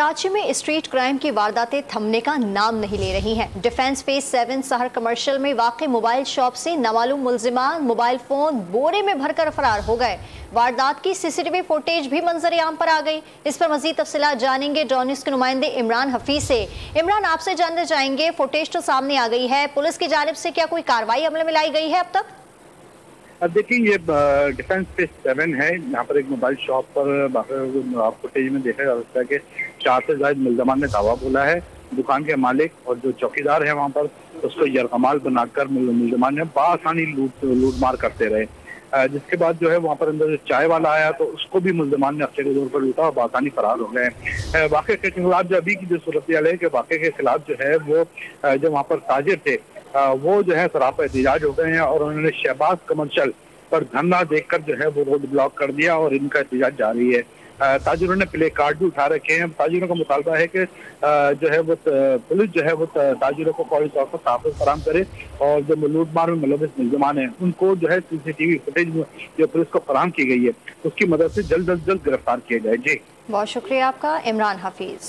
कराची में street crime की वारदातें थमने का नाम नहीं ले रही हैं। डिफेंस फेज 7 सहर कमर्शियल में वाक़ मोबाइल शॉप से नामालूम मुल्जिमान मोबाइल फोन बोरे में भरकर फरार हो गए। वारदात की सीसीटीवी फुटेज भी मंजर आम पर आ गई। इस पर मजीद तफसीलात जानेंगे डॉन न्यूज़ के नुमाइंदे इमरान हफीज से। इमरान, आपसे जानना चाहेंगे, फुटेज तो सामने आ गई है, पुलिस की जानिब से क्या कोई कार्रवाई अमल में लाई गई है अब तक? अब देखिए, ये डिफेंस फेज 7 है। यहाँ पर एक मोबाइल शॉप पर फुटेज में देखा जा सकता है कि 4 से ज्यादा मुल्ज़मान ने दावा बोला है। दुकान के मालिक और जो चौकीदार है वहाँ पर, उसको यरगमाल बनाकर मुल्ज़मान ने बआसानी लूट मार करते रहे। जिसके बाद जो है वहाँ पर अंदर जो चाय वाला आया तो उसको भी मुल्ज़मान ने हफ्ते के तौर पर लूटा और बआसानी फरार हो गए। वाक़े के खिलाफ जो अभी की जो सूरत है कि वाक़े के खिलाफ जो है वो जो वहाँ पर ताजिर थे वो जो है सरापा एहतजाज हो गए हैं और उन्होंने शहबाज कमर्शियल पर धरना देखकर जो है वो रोड ब्लॉक कर दिया और इनका एहतजाज जारी है। ताजिरों ने प्ले कार्ड भी उठा रखे हैं। ताजिरों का मुतालबा है कि जो है वो पुलिस जो है वो ताजिरों को फौरी तौर पर तहफ़्फ़ुज़ फराहम करे और जो लूटमार में मुलविस मुल्ज़मान हैं उनको जो है सीसीटीवी फुटेज जो पुलिस को फराहम की गई है उसकी मदद से जल्द अज जल्द गिरफ्तार किए जाए। जी, बहुत शुक्रिया आपका इमरान हफीज।